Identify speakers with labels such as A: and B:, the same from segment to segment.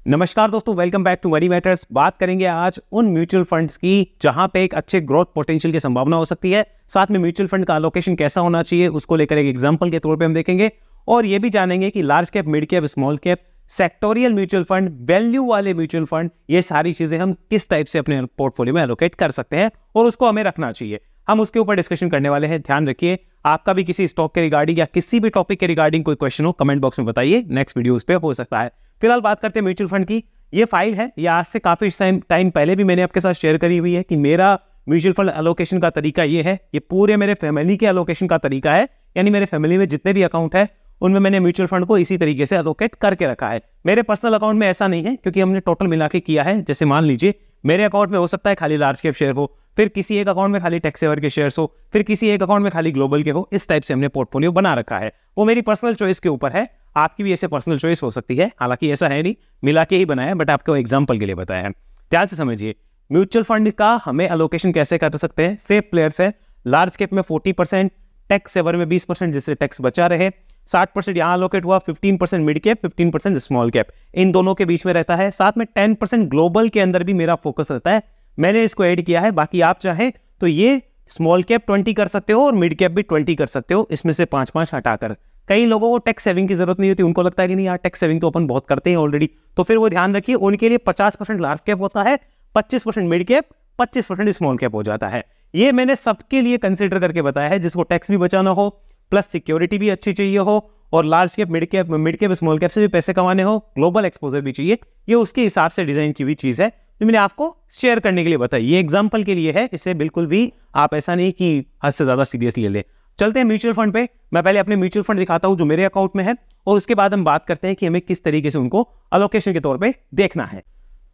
A: नमस्कार दोस्तों, welcome back to money matters. बात करेंगे आज उन म्यूचुअल फंड्स की जहां पे एक अच्छे ग्रोथ पोटेंशियल की संभावना हो सकती है। साथ में म्यूचुअल फंड का एलोकेशन कैसा होना चाहिए उसको लेकर एक एग्जांपल के तौर पे हम देखेंगे और ये भी जानेंगे कि large cap, mid cap, small cap, sectoral mutual fund, value वाले म्यूचुअल फंड, ये सारी चीजें हम किस टाइप से अपने पोर्टफोलियो में एलोकेट कर सकते हैं और उसको हमें रखना चाहिए। हम उसके ऊपर डिस्कशन करने वाले हैं। ध्यान रखिए, आपका भी किसी स्टॉक के रिगार्डिंग या किसी भी टॉपिक के रिगार्डिंग कोई क्वेश्चन हो, कमेंट बॉक्स में बताइए, नेक्स्ट वीडियो उस पर हो सकता है। फिलहाल बात करते हैं म्यूचुअल फंड की। ये फाइल है, ये आज से काफी टाइम पहले भी मैंने आपके साथ शेयर करी हुई है कि मेरा म्यूचुअल फंड एलोकेशन का तरीका ये है। ये पूरे मेरे फैमिली के एलोकेशन का तरीका है, यानी मेरे फैमिली में जितने भी अकाउंट है उनमें मैंने म्यूचुअल फंड को इसी तरीके से एलोकेट करके रखा है। मेरे पर्सनल अकाउंट में ऐसा नहीं है क्योंकि हमने टोटल मिला के किया है। जैसे मान लीजिए मेरे अकाउंट में हो सकता है खाली लार्ज कैप शेयर हो, फिर किसी एक अकाउंट में खाली टेक सेवर के शेयर्स हो, फिर किसी एक अकाउंट में खाली ग्लोबल के हो। इस टाइप से हमने पोर्टफोलियो बना रखा है। वो मेरी पर्सनल चॉइस के ऊपर है, आपकी भी ऐसे पर्सनल चॉइस हो सकती है। हालांकि ऐसा है नहीं, मिला के ही बनाया, बट आपको एग्जांपल के लिए बताया है। ध्यान से समझिए, म्यूचुअल फंड का हमें एलोकेशन कैसे कर सकते हैं। सेफ प्लेयर्स है, लार्ज कैप में 40%, टेक सेवर में 20%, जिससे टैक्स बचा रहे। 60% यहाँ एलोकेट हुआ, 15% मिड कैप, 15% स्मॉल कैप, इन दोनों के बीच में रहता है। साथ में 10% ग्लोबल के अंदर भी मेरा फोकस रहता है, मैंने इसको ऐड किया है। बाकी आप चाहें तो ये स्मॉल कैप 20 कर सकते हो और मिड कैप भी 20 कर सकते हो, इसमें से 5-5 हटाकर। कई लोगों को टैक्स सेविंग की जरूरत नहीं होती, उनको लगता है कि नहीं यार टैक्स सेविंग तो अपन बहुत करते हैं ऑलरेडी, तो फिर वो ध्यान रखिए उनके लिए 50% लार्ज कैप होता है, 25% मिड कैप, 25% स्मॉल कैप हो जाता है। ये मैंने सबके लिए कंसिडर करके बताया है, जिसको टैक्स भी बचाना हो, प्लस सिक्योरिटी भी अच्छी चाहिए हो, और large cap, mid cap, small cap से भी पैसे कमाने हो, ग्लोबल एक्सपोजर भी चाहिए। ये उसके हिसाब से डिजाइन की हुई चीज है जो मैंने आपको शेयर करने के लिए बताई। ये एग्जांपल के लिए है, इससे बिल्कुल भी आप ऐसा नहीं कि हद से ज्यादा सीरियसली ले लें। चलते हैं म्यूचुअल फंड पे। मैं पहले अपने म्यूचुअल फंड दिखाता हूं जो मेरे अकाउंट में है, और उसके बाद हम बात करते हैं कि हमें किस तरीके से उनको एलोकेशन के तौर पे देखना है।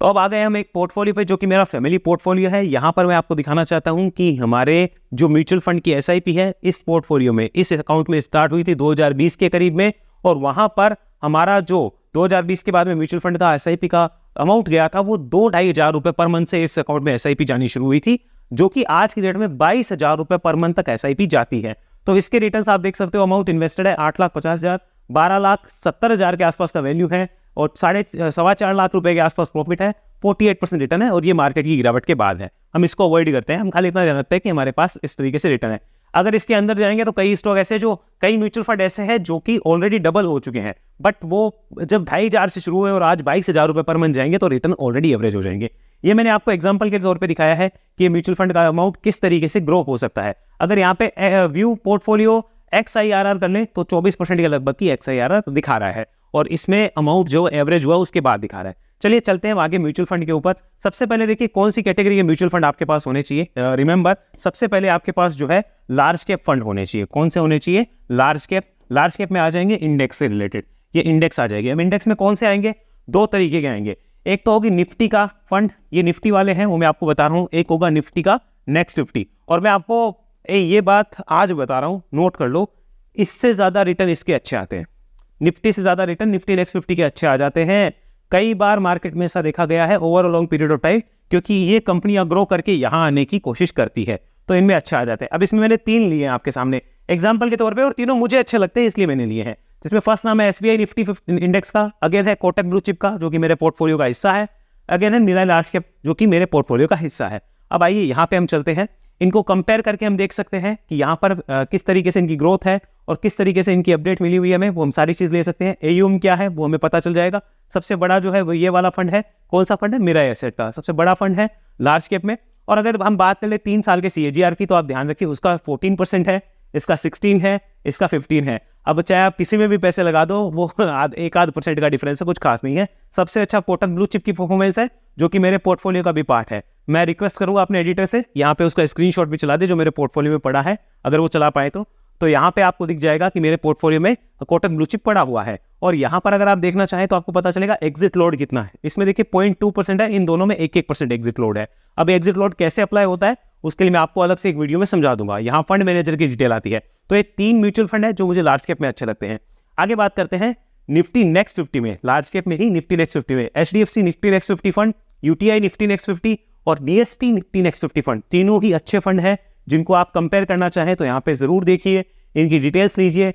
A: तो अब आ गए हम एक पोर्टफोलियो पे जो कि मेरा फैमिली पोर्टफोलियो है। यहां पर मैं आपको दिखाना चाहता हूं कि हमारे जो म्यूचुअल फंड की एसआईपी है इस पोर्टफोलियो में, इस अकाउंट में स्टार्ट हुई थी 2020 के करीब में, और वहां पर हमारा जो 2020 के बाद में म्यूचुअल फंड का एसआईपी का अमाउंट गया था वो 2-2.5 हजार रुपए पर मंथ से इस अकाउंट में एसआईपी जानी शुरू हुई थी, जो कि आज की डेट में 22,000 रुपए पर मंथ तक एसआईपी जाती है। तो इसके रिटर्न्स आप देख सकते हो। अमाउंट इन्वेस्टेड है 8,50,000, 12,70,000 के आसपास का वैल्यू है, और 4.25 लाख रुपए के आसपास प्रॉफिट है। 48% रिटर्न है, और ये मार्केट की गिरावट के बाद है। हम इसको अवॉइड करते हैं, हम खाली इतना ध्यान रखते हैं कि हमारे पास इस तरीके से रिटर्न है। अगर इसके अंदर जाएंगे तो कई स्टॉक ऐसे, जो कई म्यूचुअल फंड ऐसे हैं जो कि ऑलरेडी डबल हो चुके हैं, बट वो जब 2,500 से शुरू हुए और आज 22,000 रुपए पर मंथ जाएंगे तो रिटर्न ऑलरेडी एवरेज हो जाएंगे। ये मैंने आपको एग्जांपल के तौर पे दिखाया है कि म्यूचुअल फंड का अमाउंट किस तरीके से ग्रो हो सकता है। अगर यहाँ पे व्यू पोर्टफोलियो XIRR कर ले तो 24% के लगभग की XIRR दिखा रहा है, और इसमें अमाउंट जो एवरेज हुआ उसके बाद दिखा रहा है। चलिए चलते हैं आगे म्यूचुअल फंड के ऊपर। सबसे पहले देखिए कौन सी कैटेगरी के म्यूचुअल फंड आपके पास होने चाहिए। रिमेंबर, सबसे पहले आपके पास जो है लार्ज कैप फंड होने चाहिए। कौन से होने चाहिए? Large cap. लार्ज कैप में आ जाएंगे इंडेक्स से रिलेटेड, ये इंडेक्स आ जाएगी। अब इंडेक्स में कौन से आएंगे? 2 तरीके के आएंगे। एक तो होगी निफ्टी का फंड, ये निफ्टी वाले हैं, वो मैं आपको बता रहा हूँ। एक होगा निफ्टी का नेक्स्ट 50, और मैं आपको ये बात आज बता रहा हूँ, नोट कर लो, इससे ज्यादा रिटर्न इसके अच्छे आते हैं। निफ्टी से ज्यादा रिटर्न निफ्टी नेक्स्ट 50 के अच्छे आ जाते हैं। कई बार मार्केट में ऐसा देखा गया है over a long period of time, क्योंकि ये कंपनियां ग्रो करके यहां आने की कोशिश करती है, तो इनमें अच्छे आ जाते हैं। अब इसमें मैंने 3 लिए हैं आपके सामने एग्जांपल के तौर पे, और तीनों मुझे अच्छे लगते हैं इसलिए मैंने लिए हैं। जिसमें फर्स्ट नाम है SBI निफ्टी इंडेक्स का, अगेन है कोटक ब्लू चिप का जो कि मेरे पोर्टफोलियो का हिस्सा है, अगेन है निराला लार्ज कैप जो कि मेरे पोर्टफोलियो का हिस्सा है। अब आइए यहाँ पे हम चलते हैं, इनको कंपेयर करके हम देख सकते हैं कि यहाँ पर किस तरीके से इनकी ग्रोथ है और किस तरीके से इनकी अपडेट मिली हुई है हमें, वो हम सारी चीज ले सकते हैं। AUM क्या है वो हमें पता चल जाएगा। सबसे बड़ा जो है वो ये वाला फंड है। कौन सा फंड है? मेरा एसेट का सबसे बड़ा फंड है लार्ज कैप में। और अगर हम बात कर ले 3 साल के CAGR की, तो आप ध्यान रखिए उसका 14% है, इसका 16 है, इसका 15 है। अब चाहे आप किसी में भी पैसे लगा दो, वो 1-आध% का डिफरेंस है, कुछ खास नहीं है। सबसे अच्छा कोटक ब्लू चिप की परफॉर्मेंस है, जो कि मेरे पोर्टफोलियो का भी पार्ट है। मैं रिक्वेस्ट करूंगा अपने एडिटर से यहाँ पे उसका स्क्रीनशॉट भी चला दे जो मेरे पोर्टफोलियो में पड़ा है, अगर वो चला पाए तो यहाँ पे आपको दिख जाएगा कि मेरे पोर्टफोलियो में कोटक ब्लू चिप पड़ा हुआ है। और यहाँ पर अगर आप देखना चाहें तो आपको पता चलेगा एग्जिट लोड कितना है। इसमें देखिए 0.2% है, इन दोनों में 1-1% एग्जिट लोड है। अब एग्जिट लोड कैसे अप्लाई होता है उसके लिए मैं आपको अलग से एक वीडियो में समझा दूंगा। यहाँ फंड मैनेजर की डिटेल आती है। तो ये 3 म्यूचुअल फंड है जो मुझे लार्ज कैप में अच्छे लगते हैं। आगे बात करते हैं निफ्टी नेक्स्ट 50 में, लार्ज कैप में ही निफ्टी नेक्स्ट 50 में HDFC Nifty next 50 fund, UTI Nifty next 50 और DST निफ्टी नेक्स्ट 50 फंड, तीनों ही अच्छे फंड हैं जिनको आप कंपेयर करना चाहें तो यहाँ पे जरूर देखिए, इनकी डिटेल्स लीजिए।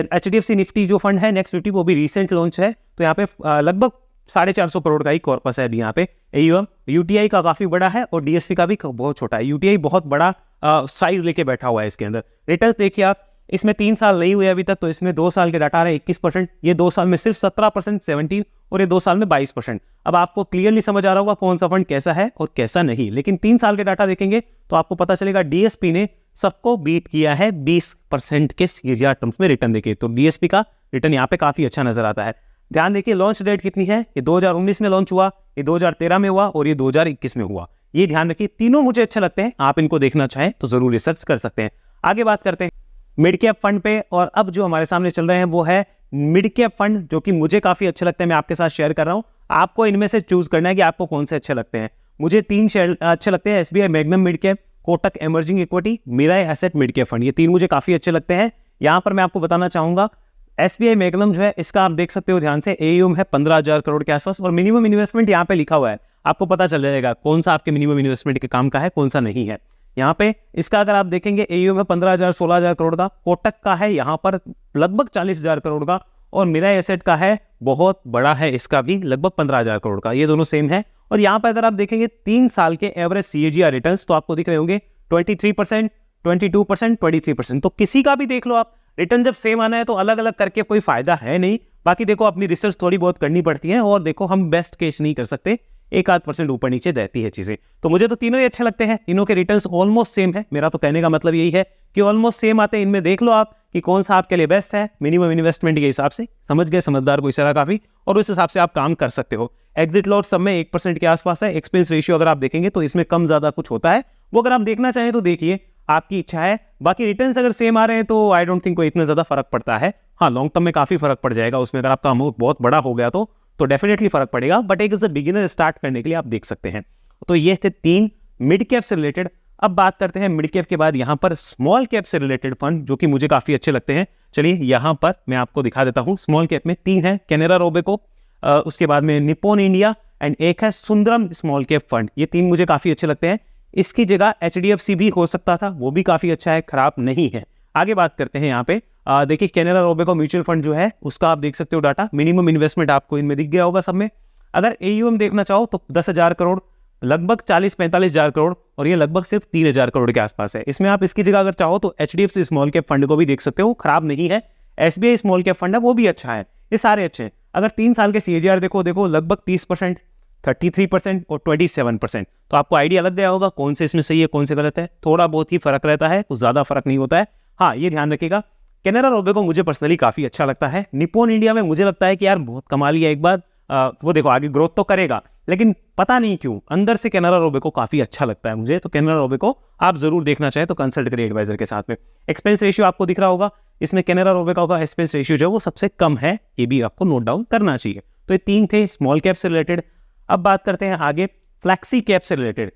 A: HDFC निफ्टी जो फंड है नेक्स्ट 50 वो भी रिसेंट लॉन्च है, तो यहाँ पे लगभग 450 करोड़ का ही कॉर्पस है अभी यहाँ पे AUM। UTI का काफी बड़ा है और DSP का भी बहुत छोटा है। UTI बहुत बड़ा साइज लेके बैठा हुआ है इसके अंदर। रिटर्न्स देखिए आप, इसमें 3 साल नहीं हुए अभी तक, तो इसमें 2 साल के डाटा आ रहे हैं 21%, ये 2 साल में सिर्फ 17%, 17 और ये 2 साल में 22%। अब आपको क्लियरली समझ आ रहा होगा कौन सा फंड कैसा है और कैसा नहीं, लेकिन 3 साल के डाटा देखेंगे तो आपको पता चलेगा DSP ने सबको बीट किया है 20% के CAGR टर्म्स में रिटर्न देखिए, तो DSP का रिटर्न यहाँ पे काफी अच्छा नजर आता है। ध्यान देखिए लॉन्च डेट कितनी है, ये 2019 में लॉन्च हुआ, ये 2013 में हुआ और ये 2021 में हुआ। ये ध्यान रखिए, तीनों मुझे अच्छे लगते हैं, आप इनको देखना चाहें तो जरूर रिसर्च कर सकते हैं। आगे बात करते हैं मिड कैप फंड पे, और अब जो हमारे सामने चल रहे हैं वो है मिड कैप फंड, जो कि मुझे काफी अच्छे लगते हैं, मैं आपके साथ शेयर कर रहा हूं। आपको इनमें से चूज करना है कि आपको कौन से अच्छे लगते हैं। मुझे 3 शेयर अच्छे लगते हैं, SBI magnum mid cap, Kotak emerging equity, Mirae asset mid cap fund, ये 3 मुझे काफी अच्छे लगते हैं। यहां पर मैं आपको बताना चाहूंगा SBI मैग्नम जो है इसका आप देख सकते हो ध्यान से, AUM है 15,000 करोड़ के आसपास और मिनिमम इन्वेस्टमेंट यहाँ पे लिखा हुआ है, आपको पता चल जाएगा कौन सा आपके मिनिमम इन्वेस्टमेंट के काम का है, कौन सा नहीं है। यहाँ पे इसका अगर आप देखेंगे AUM है 15,000 16,000 करोड़ का, कोटक का है यहाँ पर लगभग 40,000 करोड़ का और मिराई एसेट का है बहुत बड़ा है, इसका भी लगभग 15,000 करोड़ का, ये दोनों सेम है। और यहाँ पर अगर आप देखेंगे 3 साल के एवरेज CAGR रिटर्न्स तो आपको दिख रहे होंगे 23%, 22%, 23%। तो किसी का भी देख लो आप, रिटर्न जब सेम आना है तो अलग अलग करके कोई फायदा है नहीं। बाकी देखो अपनी रिसर्च थोड़ी बहुत करनी पड़ती है और देखो हम बेस्ट केस नहीं कर सकते, 1-8% ऊपर नीचे रहती है चीजें। तो मुझे तो तीनों ही अच्छे लगते हैं, तीनों के रिटर्न्स ऑलमोस्ट सेम है। मेरा तो कहने का मतलब यही है कि ऑलमोस्ट सेम आते हैं, इनमें देख लो आप कि कौन सा आपके लिए बेस्ट है मिनिमम इन्वेस्टमेंट के हिसाब से। समझ गए, समझदार को इशारा काफी, और उस हिसाब से आप काम कर सकते हो। एग्जिट लॉस सब में 1% के आसपास है। एक्सपेंस रेशियो अगर आप देखेंगे तो इसमें कम ज्यादा कुछ होता है, वो अगर आप देखना चाहें तो देखिए, आपकी इच्छा है। बाकी रिटर्न्स अगर सेम आ रहे हैं तो आई डोंट थिंक कोई इतना ज्यादा फर्क पड़ता है। हाँ, लॉन्ग टर्म में काफी फर्क पड़ जाएगा उसमें, अगर आपका अमाउंट बहुत बड़ा हो गया तो डेफिनेटली फर्क पड़ेगा, बट एक बिगिनर स्टार्ट करने के लिए आप देख सकते हैं। तो ये थे 3 मिड कैप से रिलेटेड। अब बात करते हैं मिड कैप के बाद यहाँ पर स्मॉल कैप से रिलेटेड फंड, जो कि मुझे काफी अच्छे लगते हैं। चलिए यहाँ पर मैं आपको दिखा देता हूँ। स्मॉल कैप में 3 है, कैनेरा रोबेको, उसके बाद में निप्पॉन इंडिया एंड एक है सुंदरम स्मॉल कैप फंड। ये 3 मुझे काफी अच्छे लगते हैं। इसकी जगह HDFC भी हो सकता था, वो भी काफी अच्छा है, खराब नहीं है। आगे बात करते हैं यहाँ पे, देखिए कैनेरा रोबेको म्यूचुअल फंड जो है उसका आप देख सकते हो डाटा, मिनिमम इन्वेस्टमेंट आपको इनमें दिख गया होगा सब में। अगर AUM देखना चाहो तो 10,000 करोड़, लगभग 40-45,000 करोड़, और ये लगभग सिर्फ 3,000 करोड़ के आसपास है। इसमें आप इसकी जगह अगर चाहो तो HDFC स्मॉल कैप फंड को भी देख सकते हो, खराब नहीं है। SBI स्मॉल कैप फंड है, वो भी अच्छा है, ये सारे अच्छे हैं। अगर 3 साल के CAGR देखो लगभग 30%, 33% और 27%, तो आपको आइडिया लग गया होगा कौन से इसमें सही है कौन से गलत है। थोड़ा बहुत ही फर्क रहता है, कुछ ज्यादा फर्क नहीं होता है। हाँ, ये ध्यान रखिएगा। कैनेरा रोबेको मुझे पर्सनली काफी अच्छा लगता है। निप्पॉन इंडिया में मुझे लगता है कि यार बहुत कमाल ही है, एक बार वो देखो आगे ग्रोथ तो करेगा, लेकिन पता नहीं क्यों अंदर से कैनेरा रोबेको काफी अच्छा लगता है मुझे। तो कैनेरा रोबेको आप जरूर देखना चाहें तो कंसल्ट करिए एडवाइजर के साथ में। एक्सपेंस रेशियो आपको दिख रहा होगा, इसमें कैनेरा रोबेको का एक्सपेंस रेशियो जो है वो सबसे कम है, ये भी आपको नोट डाउन करना चाहिए। तो ये 3 थे स्मॉल कैप से रिलेटेड। अब बात करते हैं आगे फ्लैक्सी कैप से रिलेटेड,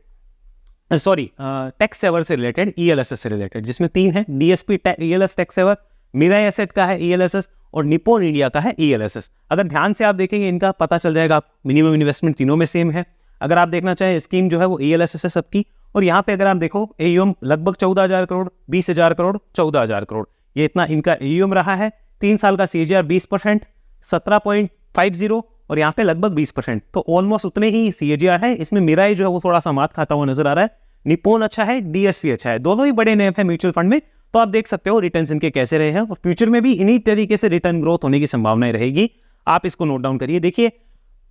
A: सॉरी टैक्स सेवर से रिलेटेड, ELSS से रिलेटेड, जिसमें 3 है, DSP ELS tax saver, Mirae asset का है ELSS और निप्पॉन इंडिया का है ELSS। अगर ध्यान से आप देखेंगे इनका पता चल जाएगा, मिनिमम इन्वेस्टमेंट तीनों में सेम है। अगर आप देखना चाहें स्कीम जो है वो ELSS है सबकी, और यहाँ पे अगर आप देखो AUM लगभग 14,000 करोड़, 20,000 करोड़, 14,000 करोड़, ये इतना इनका AUM रहा है। 3 साल का CAGR 20%, 17.50 और यहाँ पे लगभग 20%, तो ऑलमोस्ट उतने ही CAGR है। इसमें मिराई जो है वो थोड़ा सा मात खाता हुआ नजर आ रहा है। निप्पॉन अच्छा है, DSP अच्छा है, दोनों ही बड़े नेम है म्यूचुअल फंड में। तो आप देख सकते हो रिटर्न्स इनके कैसे रहे हैं और फ्यूचर में भी इन्हीं तरीके से रिटर्न ग्रोथ होने की संभावनाएं रहेगी। आप इसको नोट डाउन करिए। देखिए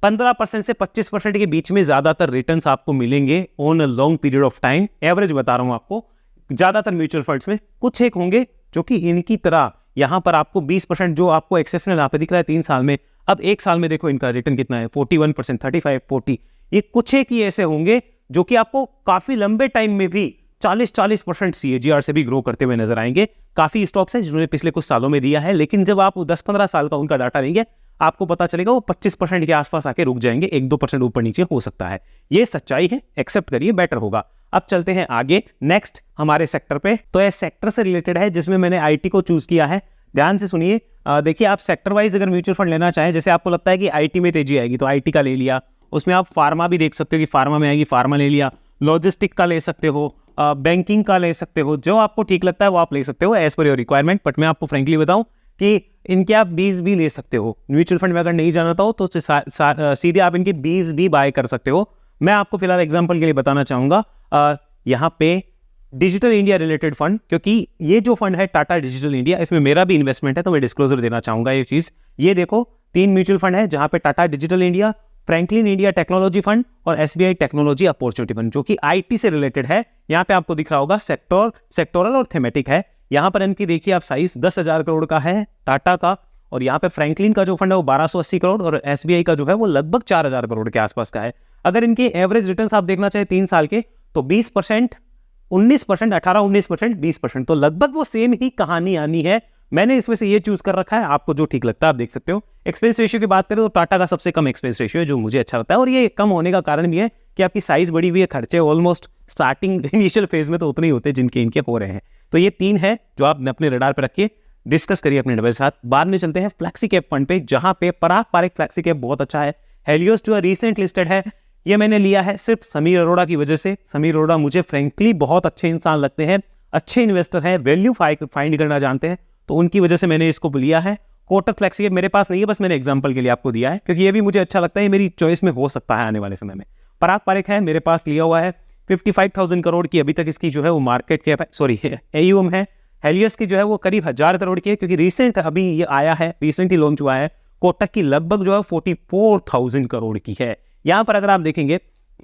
A: 15% से 25% के बीच में ज्यादातर रिटर्न्स आपको मिलेंगे on a long period of time. Average बता रहा हूं आपको, ज्यादातर म्यूचुअल फंड्स में। कुछ एक होंगे जो कि इनकी तरह यहां पर आपको 20% जो आपको एक्सेप्शनल यहाँ पे दिख रहा है 3 साल में, अब 1 साल में देखो इनका रिटर्न कितना है, 41%, 35, 40। ये कुछ एक ही ऐसे होंगे जो कि आपको काफी लंबे टाइम में भी 40% CAGR से भी ग्रो करते हुए नजर आएंगे। काफी स्टॉक्स हैं जिन्होंने पिछले कुछ सालों में दिया है, लेकिन जब आप 10-15 साल का उनका डाटा लेंगे आपको पता चलेगा वो 25% के आसपास आके रुक जाएंगे, 1-2% ऊपर नीचे हो सकता है। ये सच्चाई है, एक्सेप्ट करिए, बेटर होगा। अब चलते हैं आगे नेक्स्ट हमारे सेक्टर पे। तो ये सेक्टर से रिलेटेड है जिसमें मैंने IT को चूज किया है। ध्यान से सुनिए, देखिए आप सेक्टर वाइज अगर म्यूचुअल फंड लेना चाहें, जैसे आपको लगता है कि IT में तेजी आएगी तो IT का ले लिया, उसमें आप फार्मा भी देख सकते हो कि फार्मा में आएगी, फार्मा ले लिया, लॉजिस्टिक का ले सकते हो, बैंकिंग का ले सकते हो, जो आपको ठीक लगता है वो आप ले सकते हो as per your requirement. But मैं आपको फ्रेंकली बताऊं, कि इनके आप बीज भी ले सकते हो। म्यूचुअल फंड में अगर नहीं जानता हो तो सीधे आप इनके बीज भी बाय कर सकते हो। मैं आपको फिलहाल एग्जांपल के लिए बताना चाहूँगा, यहाँ पे डिजिटल इंडिया रिलेटेड फंड, क्योंकि ये जो फंड है टाटा डिजिटल इंडिया, इसमें मेरा भी इन्वेस्टमेंट है तो मैं डिस्क्लोजर देना चाहूँगा ये चीज़। ये देखो 3 म्यूचुअल फंड है जहाँ पे Tata digital India, Franklin India technology fund और एसबीआई टेक्नोलॉजी अपॉर्चुनिटी फंड, जो कि आईटी से रिलेटेड है। यहाँ पे आपको दिख रहा होगा सेक्टोरल और थेमेटिक है। यहाँ पर इनकी देखिए आप साइज 10,000 करोड़ का है टाटा का, और यहाँ पे फ्रैंकलिन का जो फंड है वो 1280 करोड़ और एसबीआई का जो है वो लगभग 4000 करोड़ के आसपास का है। अगर इनके एवरेज रिटर्न्स आप देखना चाहे 3 साल के तो 20%, 19%, 18-19%, 20%, तो लगभग वो सेम ही कहानी आनी है। मैंने इसमें से ये चूज कर रखा है, आपको जो ठीक लगता है आप देख सकते हो। एक्सपेंस रेशियो की बात करें तो टाटा का सबसे कम एक्सपेंस रेशियो है, जो मुझे अच्छा लगता है, और ये कम होने का कारण भी है कि आपकी साइज बड़ी हुई है, खर्चे ऑलमोस्ट स्टार्टिंग इनिशियल फेज में तो उतने ही होते हैं जिनके इनके हो रहे हैं। तो ये 3 है जो आप अपने रडार पर रखिए, डिस्कस करिए अपने डबल साथ। बाद में चलते हैं फ्लैक्सी कैप फंड पे, जहां पे पराग पारेख फ्लैक्सी कैप बहुत अच्छा है। हेलियोस जो रिसेंट लिस्टेड है, ये मैंने लिया है सिर्फ समीर अरोड़ा की वजह से। समीर अरोड़ा मुझे फ्रेंकली बहुत अच्छे इंसान लगते हैं, अच्छे इन्वेस्टर हैं, वैल्यू फाइंड करना जानते हैं, तो उनकी वजह से मैंने इसको लिया है। कोटक फ्लैक्सी कैप मेरे पास नहीं है, बस मैंने एग्जांपल के लिए आपको दिया है क्योंकि ये भी मुझे अच्छा लगता है, मेरी चॉइस में हो सकता है आने वाले समय में। पराग पारेख है मेरे पास लिया हुआ है, 55,000 करोड़ की अभी तक इसकी जो है वो मार्केट कैप है, सॉरी AUM है। हेलियस की जो है वो करीब 1000 करोड़ की है, क्योंकि रिसेंट अभी ये आया है, रिसेंट ही लॉन्च हुआ है। कोटक की लगभग जो है 44,000 करोड़ की है। यहाँ पर अगर आप देखेंगे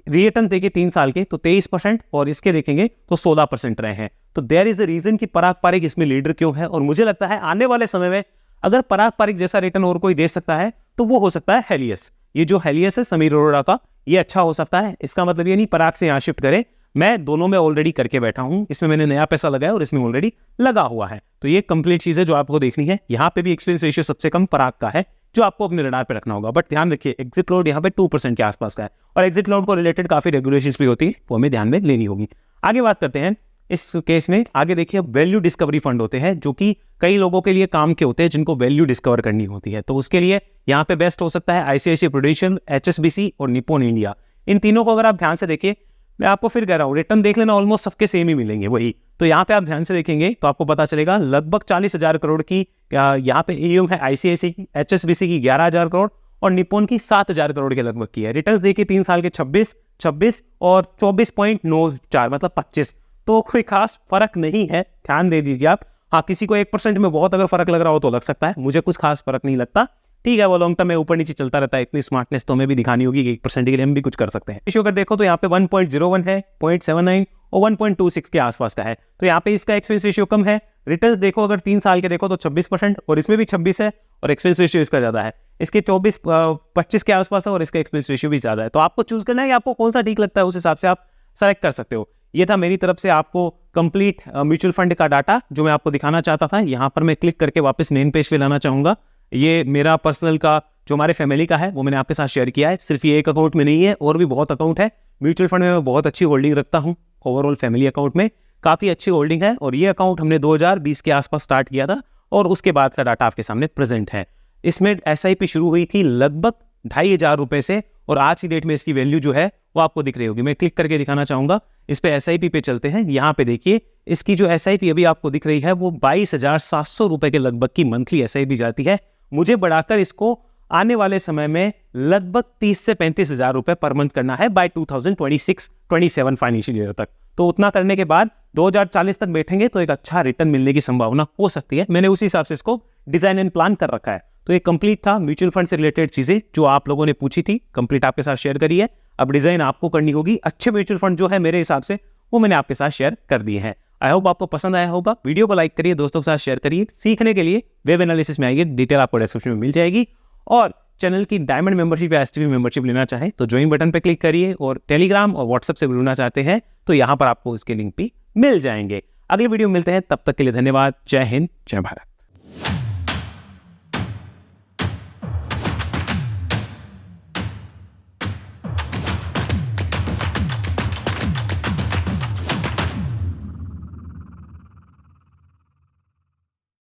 A: रिटर्न देखिए 3 साल के तो 23% और इसके देखेंगे तो 16% रहे हैं। तो देयर इज अ रीजन कि पराग पारेख इसमें लीडर क्यों है, और मुझे लगता है आने वाले समय में अगर पराग पारेख जैसा रिटर्न और कोई दे सकता है तो वो हो सकता है हेलियस। ये जो हेलियस है समीर अरोड़ा का, ये अच्छा हो सकता है। इसका मतलब ये नहीं पराग से यहाँ शिफ्ट करे, मैं दोनों में ऑलरेडी करके बैठा हूं, इसमें मैंने नया पैसा लगाया और इसमें ऑलरेडी लगा हुआ है। तो ये कंप्लीट चीज है जो आपको देखनी है। यहाँ पे भी एक्सपेंस रेशियो सबसे कम पराग का है, जो आपको अपने रडार पे रखना होगा। बट ध्यान रखिए एग्जिट लोड यहाँ पे 2% के आसपास का है, और एग्जिट लोड को रिलेटेड काफी रेगुलेशंस भी होती है, वो हमें ध्यान में लेनी होगी। आगे बात करते हैं इस केस में। आगे देखिए वैल्यू डिस्कवरी फंड होते हैं, जो कि कई लोगों के लिए काम के होते हैं जिनको वैल्यू डिस्कवर करनी होती है। तो उसके लिए यहाँ पे बेस्ट हो सकता है आईसीआईसीआई प्रूडेंशियल, HSBC और निप्पॉन इंडिया। इन तीनों को अगर आप ध्यान से देखिए, मैं आपको फिर कह रहा हूँ रिटर्न देख लेना, ऑलमोस्ट सबके सेम ही मिलेंगे वही। तो यहाँ पे आप ध्यान से देखेंगे तो आपको पता चलेगा लगभग 40,000 करोड़ की यहाँ पे AUM है आईसीआईसीआई की, HSBC की 11,000 करोड़ और निप्पॉन की 7,000 करोड़ के लगभग की है। रिटर्न देखिए 3 साल के 26 और 24.94 मतलब 25, तो कोई खास फर्क नहीं है, ध्यान दे दीजिए आप। हाँ, किसी को 1% में बहुत अगर फर्क लग रहा हो तो लग सकता है, मुझे कुछ खास फर्क नहीं लगता। ठीक है, वो लॉन्ग टर्म में ऊपर नीचे चलता रहता है, इतनी स्मार्टनेस तो हमें भी दिखानी होगी कि 1% के लिए हम भी कुछ कर सकते हैं। रेशियो अगर देखो तो यहाँ पे 1.01 है, 0.79 और 1.26 के आसपास का है। तो यहाँ पे इसका एक्सपेंस रेशियो कम है। रिटर्न देखो अगर 3 साल के देखो तो 26% और इसमें भी 26 है, और एक्सपेंस रेशियो इसका ज्यादा है, इसके 25 के आसपास है और इसका एक्सपेंस रेशियो भी ज्यादा है। तो आपको चूज करना है कि आपको कौन सा ठीक लगता है, उस हिसाब से आप सेलेक्ट कर सकते हो। ये था मेरी तरफ से आपको कंप्लीट म्यूचुअल फंड का डाटा जो मैं आपको दिखाना चाहता था। यहाँ पर मैं क्लिक करके वापस मेन पेज पे लाना चाहूंगा। ये मेरा पर्सनल का जो हमारे फैमिली का है वो मैंने आपके साथ शेयर किया है। सिर्फ ये एक अकाउंट में नहीं है, और भी बहुत अकाउंट है। म्यूचुअल फंड में मैं बहुत अच्छी होल्डिंग रखता हूँ, ओवरऑल फैमिली अकाउंट में काफी अच्छी होल्डिंग है, और ये अकाउंट हमने 2020 के आसपास स्टार्ट किया था, और उसके बाद का डाटा आपके सामने प्रेजेंट है। इसमें SIP शुरू हुई थी लगभग 2,500 रुपए से, और आज की डेट में इसकी वैल्यू जो है वो आपको दिख रही होगी। मैं क्लिक करके दिखाना चाहूंगा, इस पे SIP पे चलते हैं। यहाँ पे देखिए इसकी जो SIP अभी आपको दिख रही है वो 22,700 रुपए के लगभग की मंथली SIP जाती है। मुझे बढ़ाकर इसको आने वाले समय में लगभग 30 से 35,000 रुपए पर मंथ करना है बाय 2026-27 फाइनेंशियल ईयर तक। तो उतना करने के बाद 2040 तक बैठेंगे तो एक अच्छा रिटर्न मिलने की संभावना हो सकती है। मैंने उसी हिसाब से इसको डिजाइन एंड प्लान कर रखा है। तो ये कंप्लीट था म्यूचुअल फंड से रिलेटेड चीजें जो आप लोगों ने पूछी थी, कंप्लीट आपके साथ शेयर करी है। अब डिजाइन आपको करनी होगी। अच्छे म्यूचुअल फंड जो है मेरे हिसाब से वो मैंने आपके साथ शेयर कर दिए हैं। आई होप आपको पसंद आया होगा। वीडियो को लाइक करिए, दोस्तों के साथ शेयर करिए। सीखने के लिए वेब एनालिसिस में आइए, डिटेल आपको डिस्क्रिप्शन में मिल जाएगी। और चैनल की डायमंड मेंबरशिप या STP मेंबरशिप लेना चाहे तो ज्वाइन बटन पर क्लिक करिए, और टेलीग्राम और व्हाट्सएप से जुड़ना चाहते हैं तो यहाँ पर आपको इसके लिंक भी मिल जाएंगे। अगले वीडियो में मिलते हैं, तब तक के लिए धन्यवाद। जय हिंद, जय भारत।